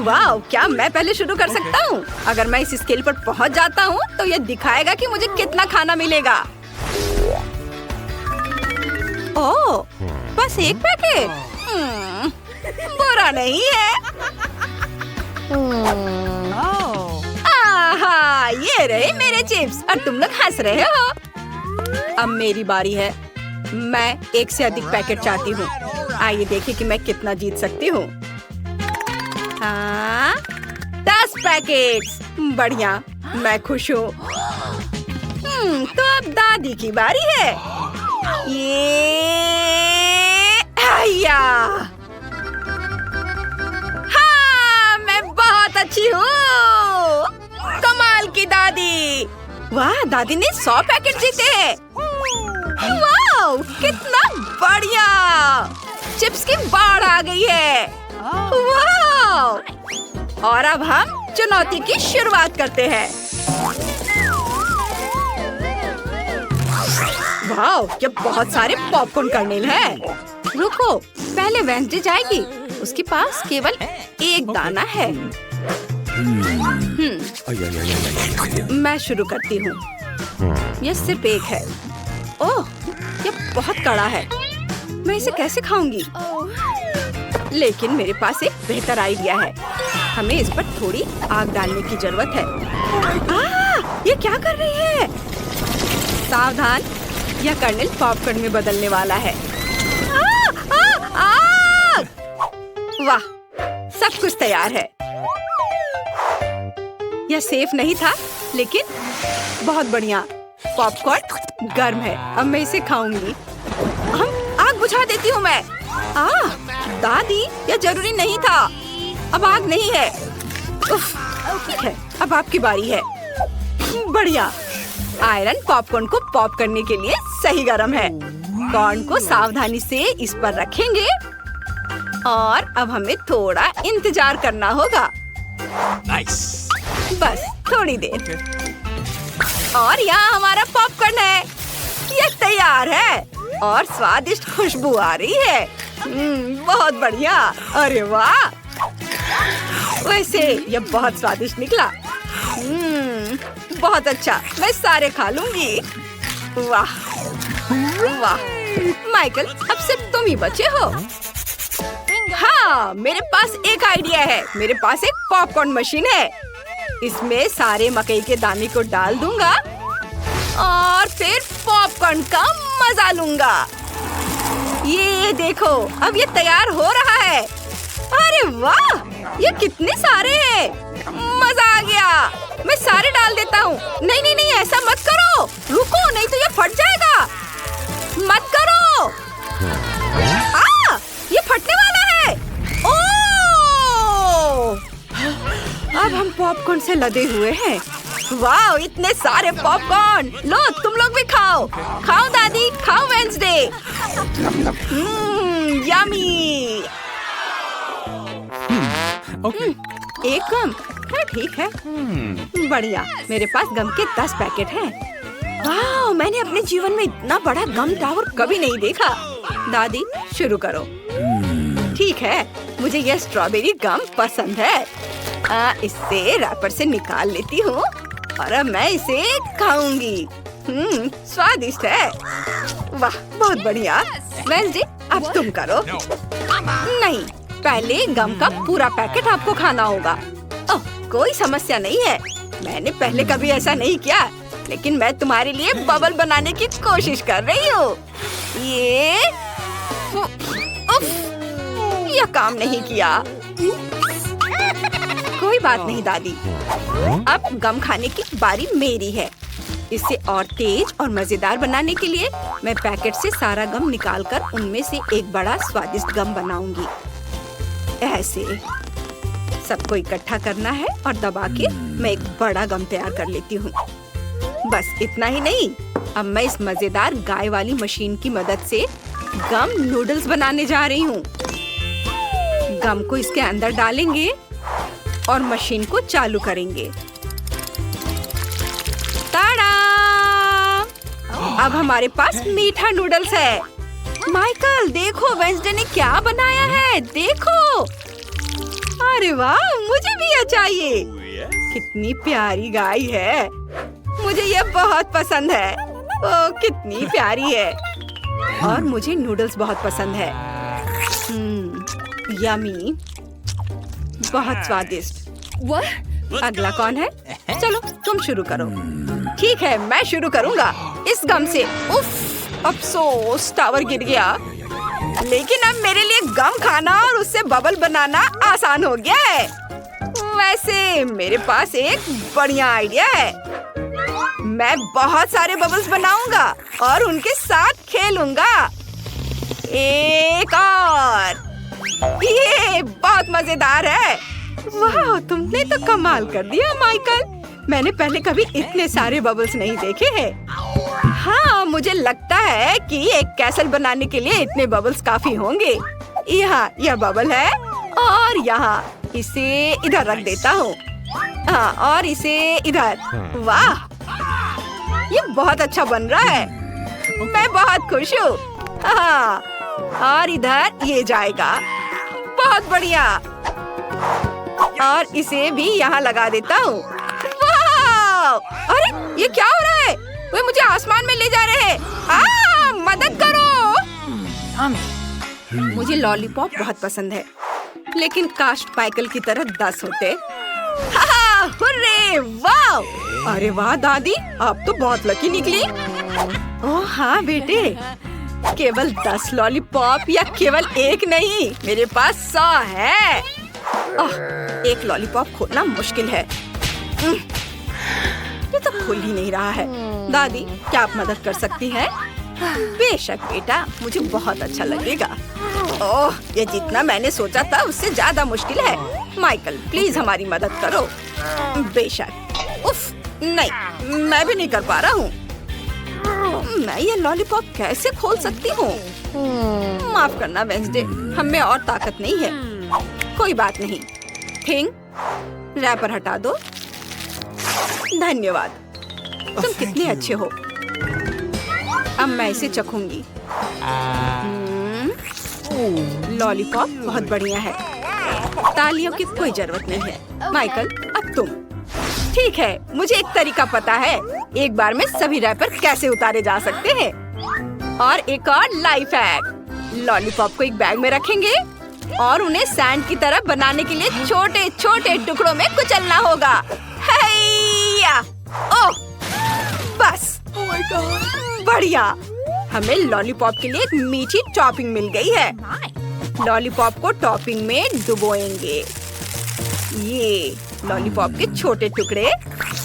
वाह, क्या मैं पहले शुरू कर सकता हूँ? अगर मैं इस स्केल पर पहुँच जाता हूँ तो ये दिखाएगा कि मुझे कितना खाना मिलेगा। ओह, बस एक पैकेट। बुरा नहीं है। आहा, ये रहे मेरे चिप्स और तुम लोग हंस रहे हो। अब मेरी बारी है। मैं एक से अधिक पैकेट चाहती हूँ। आइए देखें कि मैं कितना जीत सकती हूँ। हाँ, 10 पैकेट्स। बढ़िया, मैं खुश हूँ। तो अब दादी की बारी है। ये आया। हाँ, मैं बहुत अच्छी हूँ। कमाल की दादी। वाह, दादी ने 100 पैकेट जीते हैं। वाह, कितना बढ़िया। चिप्स की बाढ़ आ गई है। वाह, और अब हम चुनौती की शुरुआत करते हैं। वाह, ये बहुत सारे पॉपकॉर्न कर्नेल हैं। रुको, पहले वेंसडे जाएगी। उसके पास केवल एक दाना है। मैं शुरू करती हूँ। यह सिर्फ एक है। ओह, यह बहुत कड़ा है। मैं इसे कैसे खाऊंगी? लेकिन मेरे पास एक बेहतर आइडिया है। हमें इस पर थोड़ी आग डालने की जरूरत है। ये क्या कर रही है? सावधान, यह कर्नेल पॉपकॉर्न में बदलने वाला है। आग! वाह, सब कुछ तैयार है। यह सेफ नहीं था, लेकिन बहुत बढ़िया। पॉपकॉर्न गर्म है। अब मैं इसे खाऊंगी। आग बुझा देती हूँ मैं। दादी, यह जरूरी नहीं था। अब आग नहीं है। ठीक है, अब आपकी बारी है। बढ़िया। आयरन पॉपकॉर्न को पॉप करने के लिए सही गर्म है। कॉर्न को सावधानी से इस पर रखेंगे और अब हमें थोड़ा इंतजार करना होगा। नाइस। बस थोड़ी देर। और यहाँ हमारा पॉपकॉर्न है। यह तैयार है और स्वादिष्ट खुशबू आ रही है। बहुत बढ़िया। अरे वाह, वैसे यह बहुत स्वादिष्ट निकला। बहुत अच्छा, मैं सारे खा लूंगी। वाह वाह, माइकल, अब सिर्फ तुम ही बचे हो। हाँ, मेरे पास एक आइडिया है। मेरे पास एक पॉपकॉर्न मशीन है। इसमें सारे मकई के दाने को डाल दूंगा और फिर पॉपकॉर्न का मजा लूंगा। ये देखो, अब ये तैयार हो रहा है। अरे वाह, ये कितने सारे हैं। मजा आ गया। मैं सारे डाल देता हूँ। नहीं नहीं नहीं, ऐसा मत करो। रुको, नहीं तो ये फट जाएगा। मत करो। ये फटने वाला है। ओह! अब हम पॉपकॉर्न से लदे हुए हैं। वाह, इतने सारे पॉपकॉर्न। लो, तुम लोग भी खाओ। खाओ दादी, खाओ वेंसडे। यम्मी। एक गम है, ठीक है। बढ़िया, मेरे पास गम के 10 पैकेट हैं। वाह, मैंने अपने जीवन में इतना बड़ा गम टावर कभी नहीं देखा। दादी, शुरू करो। ठीक है, मुझे यह स्ट्रॉबेरी गम पसंद है। इसे रैपर से निकाल लेती हूँ और अब मैं इसे खाऊंगी। स्वादिष्ट है। वाह, बहुत बढ़िया। वेंसडे, अब तुम करो। नहीं, पहले गम का पूरा पैकेट आपको खाना होगा। ओह, कोई समस्या नहीं है। मैंने पहले कभी ऐसा नहीं किया, लेकिन मैं तुम्हारे लिए बबल बनाने की कोशिश कर रही हूँ। ये यह काम नहीं किया। कोई बात नहीं दादी, अब गम खाने की बारी मेरी है। इसे और तेज और मजेदार बनाने के लिए मैं पैकेट से सारा गम निकालकर उनमें से एक बड़ा स्वादिष्ट गम बनाऊंगी। ऐसे सबको इकट्ठा करना है और दबा के मैं एक बड़ा गम तैयार कर लेती हूँ। बस इतना ही नहीं, अब मैं इस मजेदार गाय वाली मशीन की मदद से गम नूडल्स बनाने जा रही हूँ। गम को इसके अंदर डालेंगे और मशीन को चालू करेंगे। ताड़ा! अब हमारे पास मीठा नूडल्स है। माइकल, देखो वेंसडे ने क्या बनाया है। देखो, अरे वाह, मुझे भी ये चाहिए। Yes. कितनी प्यारी गाय है, मुझे ये बहुत पसंद है। ओह, कितनी प्यारी है। और मुझे नूडल्स बहुत पसंद है। यमी, बहुत स्वादिष्ट। अगला कौन है? चलो तुम शुरू करो। ठीक है, मैं शुरू करूंगा इस गम से। उफ, अफसोस टावर गिर गया। लेकिन अब मेरे लिए गम खाना और उससे बबल बनाना आसान हो गया है। वैसे मेरे पास एक बढ़िया आइडिया है। मैं बहुत सारे बबल्स बनाऊंगा और उनके साथ खेलूंगा। एक और। ये बहुत मजेदार है। वाह, तुमने तो कमाल कर दिया माइकल। मैंने पहले कभी इतने सारे बबल्स नहीं देखे हैं। हाँ, मुझे लगता है कि एक कैसल बनाने के लिए इतने बबल्स काफी होंगे। यहाँ यह बबल है और यहाँ इसे इधर रख देता हूँ। हाँ, और इसे इधर। वाह, ये बहुत अच्छा बन रहा है। मैं बहुत खुश हूँ। हाँ, और इधर ये जाएगा। बहुत बढ़िया। और इसे भी यहाँ लगा देता हूँ। वाह! अरे ये क्या हो रहा है? वे मुझे आसमान में ले जा रहे हैं। मदद करो। मुझे लॉलीपॉप बहुत पसंद है, लेकिन काश माइकल की तरह 10 होते। हुर्रे! वाह! अरे वाह दादी, आप तो बहुत लकी निकली। ओह हाँ बेटे, केवल 10 लॉलीपॉप या केवल एक नहीं, मेरे पास 100 है। एक लॉलीपॉप खोलना मुश्किल है। ये तो खुल ही नहीं रहा है। दादी, क्या आप मदद कर सकती हैं? बेशक बेटा, मुझे बहुत अच्छा लगेगा। ओह, ये जितना मैंने सोचा था उससे ज्यादा मुश्किल है। माइकल, प्लीज हमारी मदद करो। बेशक। उफ, नहीं, मैं भी नहीं कर पा रहा हूँ। मैं ये लॉलीपॉप कैसे खोल सकती हूँ? माफ करना वेंसडे, हम में और ताकत नहीं है। कोई बात नहीं। थिंग, रैपर हटा दो। धन्यवाद, तुम कितने अच्छे हो। अब मैं इसे चखूंगी। लॉलीपॉप बहुत बढ़िया है। तालियों की कोई जरूरत नहीं है। माइकल, अब तुम। ठीक है, मुझे एक तरीका पता है। एक बार में सभी रैपर कैसे उतारे जा सकते हैं। और एक और लाइफ हैक। लॉलीपॉप को एक बैग में रखेंगे और उन्हें सैंड की तरह बनाने के लिए छोटे छोटे टुकड़ों में कुचलना होगा। हैया! ओह, बस। बढ़िया, हमें लॉलीपॉप के लिए एक मीठी टॉपिंग मिल गई है। लॉलीपॉप को टॉपिंग में डुबोएंगे। ये लॉलीपॉप के छोटे टुकड़े,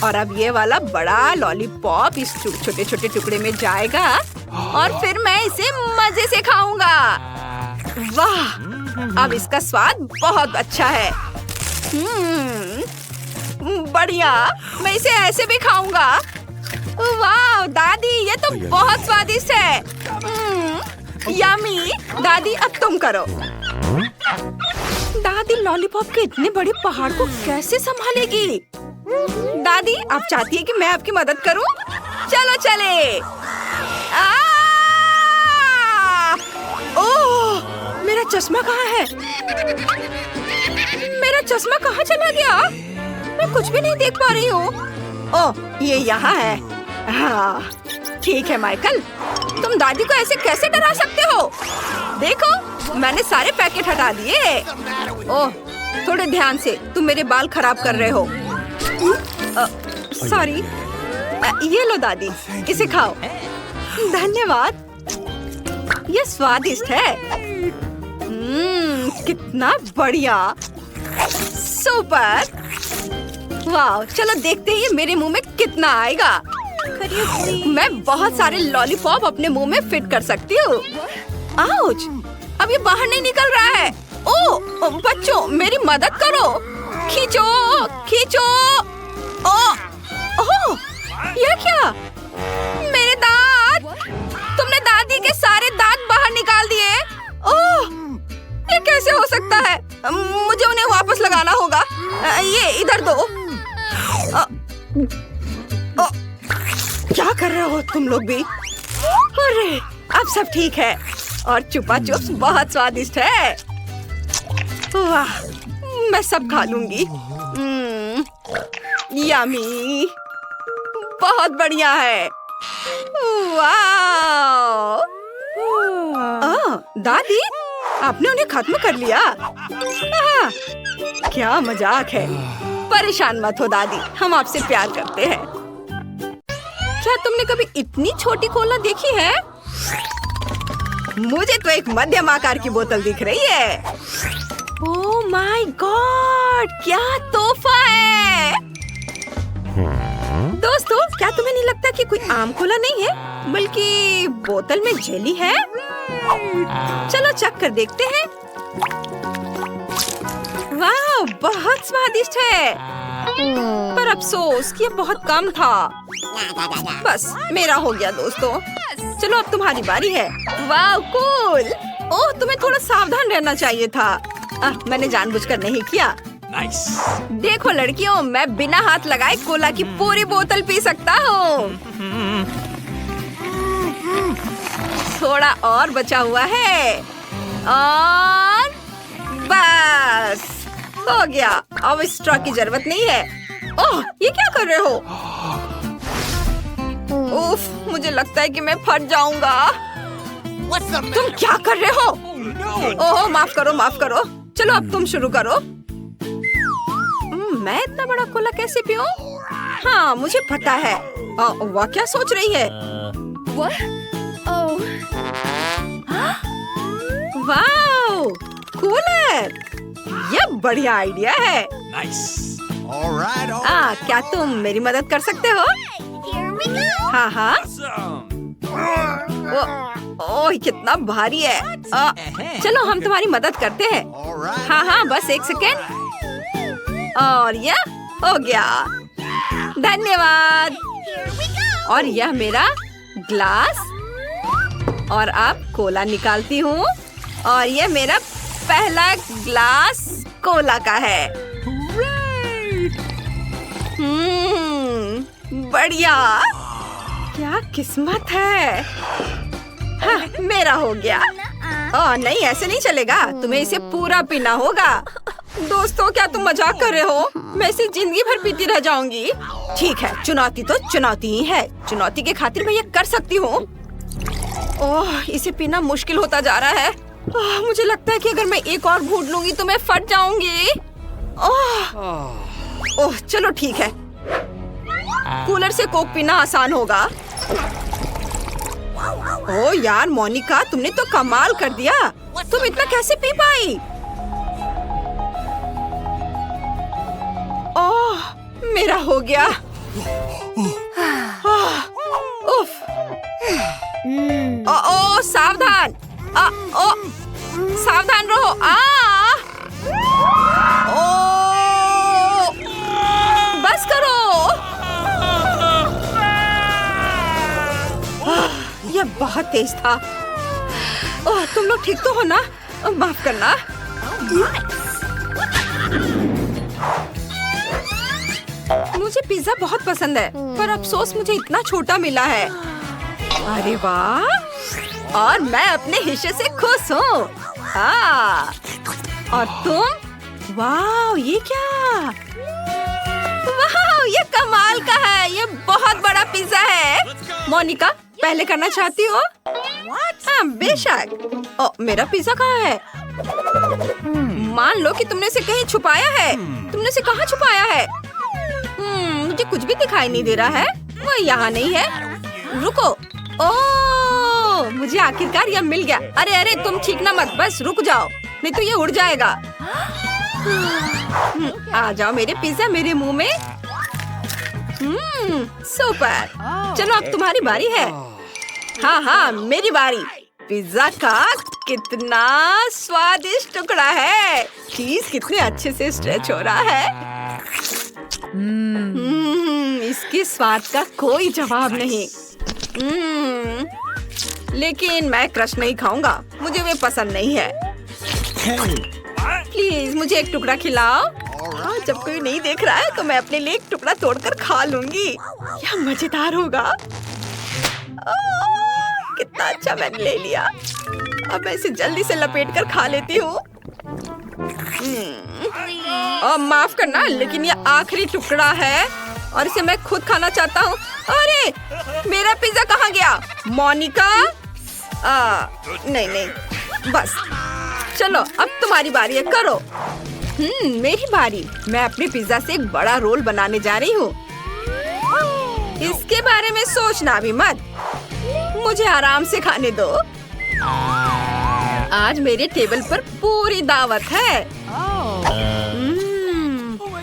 और अब ये वाला बड़ा लॉलीपॉप इस छोटे छोटे टुकड़े में जाएगा और फिर मैं इसे मजे से खाऊंगा। वाह, अब इसका स्वाद बहुत अच्छा है। बढ़िया, मैं इसे ऐसे भी खाऊंगा। वाह दादी, ये तो बहुत स्वादिष्ट है। यम्मी। दादी, अब तुम करो। दादी लॉलीपॉप के इतने बड़े पहाड़ को कैसे संभालेगी? दादी, आप चाहती है कि मैं आपकी मदद करूं? चलो चले। ओह, मेरा चश्मा कहाँ है? मेरा चश्मा कहाँ चला गया? मैं कुछ भी नहीं देख पा रही हूँ। ओह, ये यहाँ है। हाँ, ठीक है माइकल, तुम दादी को ऐसे कैसे डरा सकते हो? देखो, मैंने सारे पैकेट हटा दिए। ओह, थोड़े ध्यान से, तुम मेरे बाल खराब कर रहे हो। सॉरी। ये लो दादी, इसे खाओ। धन्यवाद, ये स्वादिष्ट है। कितना बढ़िया। सुपर। वाह, चलो देखते हैं ये मेरे मुंह में कितना आएगा। मैं बहुत सारे लॉलीपॉप अपने मुंह में फिट कर सकती हूँ। आउच, अब ये बाहर नहीं निकल रहा है। ओह बच्चों, मेरी मदद करो। खींचो खींचो। ओह, ये क्या? मेरे दांत! तुमने दादी के सारे दांत बाहर निकाल दिए। ओह, ये कैसे हो सकता है? मुझे उन्हें वापस लगाना होगा। ये इधर दो। क्या कर रहे हो तुम लोग भी? अरे, अब सब ठीक है और चुपा चुप्स बहुत स्वादिष्ट है। वाह, मैं सब खा लूंगी। यमी, बहुत बढ़िया है। वाह! दादी, आपने उन्हें खत्म कर लिया। क्या मजाक है। परेशान मत हो दादी, हम आपसे प्यार करते हैं। क्या तुमने कभी इतनी छोटी कोला देखी है? मुझे तो एक मध्यम आकार की बोतल दिख रही है। ओह माय गॉड, क्या तोहफा है। दोस्तों, क्या तुम्हें नहीं लगता कि कोई आम कोला नहीं है, बल्कि बोतल में जेली है? चलो चख कर देखते हैं। वाह, बहुत स्वादिष्ट है। पर अफसोस कि ये बहुत कम था। बस मेरा हो गया दोस्तों। चलो अब तुम्हारी बारी है। वाह कूल। ओह, तुम्हें थोड़ा सावधान रहना चाहिए था। मैंने जानबूझकर नहीं किया। Nice. देखो लड़कियों, मैं बिना हाथ लगाए कोला की पूरी बोतल पी सकता हूँ। थोड़ा और बचा हुआ है और बस हो गया। अब स्ट्रॉ की जरूरत नहीं है। ओह, ये क्या कर रहे हो? उफ, मुझे लगता है कि मैं फट जाऊंगा। तुम क्या कर रहे हो? ओह, माफ करो माफ करो। चलो अब तुम शुरू करो। मैं इतना बड़ा कोला कैसे पीऊं? हाँ, मुझे पता है। वह क्या सोच रही है? Wow, cooler! ये बढ़िया आइडिया है। Nice. All right. क्या तुम मेरी मदद कर सकते हो? हाँ हाँ। ओह, कितना भारी है। चलो हम तुम्हारी मदद करते हैं। हाँ हाँ, बस एक सेकेंड। और यह हो गया। धन्यवाद। और यह मेरा ग्लास। और अब कोला निकालती हूँ। और यह मेरा पहला ग्लास कोला का है। बढ़िया। क्या किस्मत है। हाँ, मेरा हो गया। नहीं, ऐसे नहीं चलेगा। तुम्हें इसे पूरा पीना होगा। दोस्तों, क्या तुम मजाक कर रहे हो? मैं इसे जिंदगी भर पीती रह जाऊंगी। ठीक है, चुनौती तो चुनौती ही है। चुनौती के खातिर मैं ये कर सकती हूँ। ओह, इसे पीना मुश्किल होता जा रहा है। मुझे लगता है कि अगर मैं एक और घूंट लूंगी तो मैं फट जाऊंगी। ओह, चलो ठीक है। कूलर से कोक पीना आसान होगा। ओह यार मोनिका, तुमने तो कमाल कर दिया। तुम इतना कैसे पी पाई? ओह, मेरा हो गया। उफ। ओह, सावधान। सावधान रहो। बस करो। यह बहुत तेज था। ओह, तुम लोग ठीक तो हो ना? माफ करना। मुझे पिज्जा बहुत पसंद है, पर अफसोस मुझे इतना छोटा मिला है। अरे वाह! और मैं अपने हिस्से से खुश हूँ। और तुम? वाह, ये क्या? वाह, ये कमाल का है। ये बहुत बड़ा पिज्जा है। मोनिका, पहले करना चाहती हो? हाँ, बेशक। मेरा पिज्जा कहाँ है? मान लो कि तुमने इसे कहीं छुपाया है। तुमने इसे कहाँ छुपाया है? मुझे कुछ भी दिखाई नहीं दे रहा है। वो यहाँ नहीं है। रुको। ओह, मुझे आखिरकार यह मिल गया। अरे अरे, तुम छींकना मत, बस रुक जाओ, नहीं तो ये उड़ जाएगा। आ जाओ मेरे पिज्जा मेरे मुंह में। सुपर। चलो अब तुम्हारी बारी है। हाँ हाँ, मेरी बारी। पिज्जा का कितना स्वादिष्ट टुकड़ा है। चीज कितने अच्छे से स्ट्रेच हो रहा है। इसके स्वाद का कोई जवाब नहीं। लेकिन मैं क्रश नहीं खाऊंगा, मुझे वे पसंद नहीं है। प्लीज मुझे एक टुकड़ा खिलाओ। जब कोई नहीं देख रहा है तो मैं अपने लिए एक टुकड़ा तोड़कर खा लूंगी। यह मजेदार होगा। कितना अच्छा मैंने ले लिया। अब मैं इसे जल्दी से लपेट कर खा लेती हूँ। माफ करना, लेकिन ये आखिरी टुकड़ा है और इसे मैं खुद खाना चाहता हूँ। अरे, मेरा पिज्जा कहाँ गया? मोनिका? नहीं नहीं, बस चलो अब तुम्हारी बारी है, करो। मेरी बारी। मैं अपने पिज्जा से एक बड़ा रोल बनाने जा रही हूँ। इसके बारे में सोचना भी मत, मुझे आराम से खाने दो। आज मेरे टेबल पर पूरी दावत है।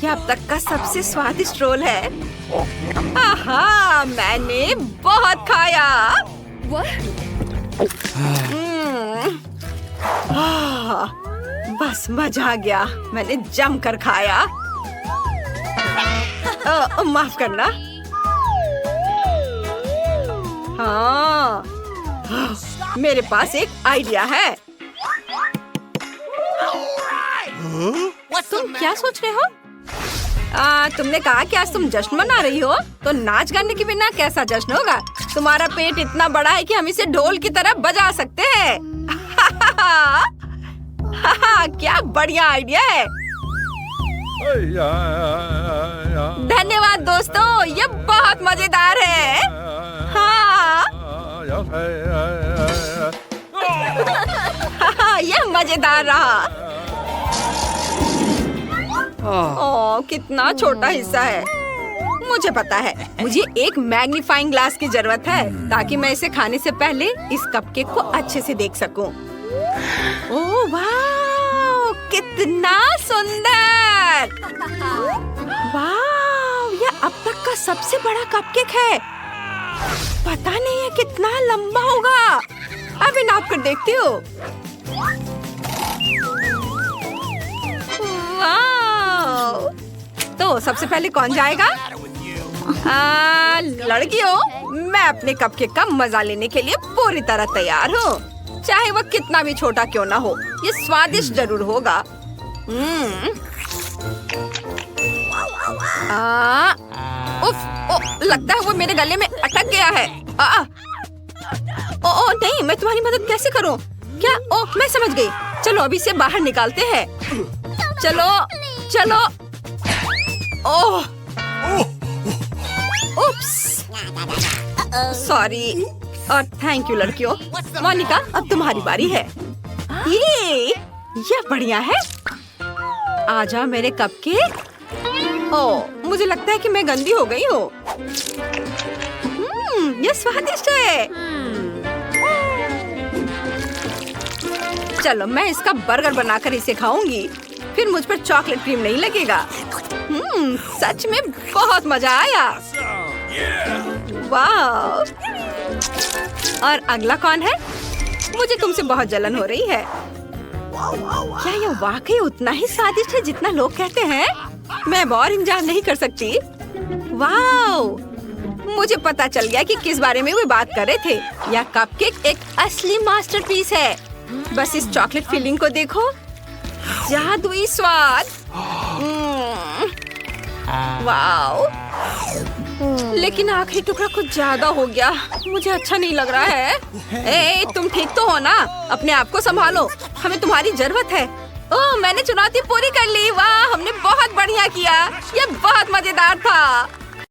यह अब तक का सबसे स्वादिष्ट रोल है। आहा, मैंने बहुत खाया। बस मजा आ गया, मैंने जमकर खाया। माफ करना। हाँ, मेरे पास एक आइडिया है। तुम क्या सोच रहे हो? तुमने कहा कि आज तुम जश्न मना रही हो, तो नाच गाने के बिना कैसा जश्न होगा? तुम्हारा पेट इतना बड़ा है कि हम इसे ढोल की तरह बजा सकते हैं। क्या बढ़िया आइडिया है। धन्यवाद दोस्तों, ये बहुत मजेदार है। हाँ। यह मजेदार रहा। ओह, कितना छोटा हिस्सा है। मुझे पता है, मुझे एक मैग्नीफाइंग ग्लास की जरूरत है ताकि मैं इसे खाने से पहले इस कपकेक को अच्छे से देख सकूं। ओह वाह, कितना सुंदर! वाह, यह अब तक का सबसे बड़ा कपकेक है। पता नहीं है कितना लंबा होगा। अभी नाप कर देखती हूँ। वाह! तो सबसे पहले कौन जाएगा? लड़कियों, मैं अपने कपकेक का मजा लेने के लिए पूरी तरह तैयार हूँ। चाहे वह कितना भी छोटा क्यों ना हो, ये स्वादिष्ट जरूर होगा। लगता है वो मेरे गले में अटक गया है। नहीं, मैं तुम्हारी मदद कैसे करूँ? क्या? मैं समझ गई। चलो अभी इसे बाहर निकालते हैं। चलो चलो। ओह, उप्स, सॉरी और थैंक यू लड़कियों। मोनिका, अब तुम्हारी बारी है। ये बढ़िया है। आजा मेरे कपकेक। ओह, मुझे लगता है कि मैं गंदी हो गई हूँ। ये स्वादिष्ट है। चलो मैं इसका बर्गर बनाकर इसे खाऊंगी, फिर मुझ पर चॉकलेट क्रीम नहीं लगेगा। सच में बहुत मजा आया। वाह! और अगला कौन है? मुझे तुमसे बहुत जलन हो रही है। क्या यह वाकई उतना ही स्वादिष्ट है जितना लोग कहते हैं? मैं अब और इंतजार नहीं कर सकती। वाह! मुझे पता चल गया कि किस बारे में वे बात कर रहे थे। यह कपकेक एक असली मास्टरपीस है। बस इस चॉकलेट फिलिंग को देखो, जादुई स्वाद। वाओ! लेकिन आखिरी टुकड़ा कुछ ज्यादा हो गया, मुझे अच्छा नहीं लग रहा है। तुम ठीक तो हो ना? अपने आप को संभालो, हमें तुम्हारी जरूरत है। ओह, मैंने चुनौती पूरी कर ली। वाह, हमने बहुत बढ़िया किया। ये बहुत मजेदार था।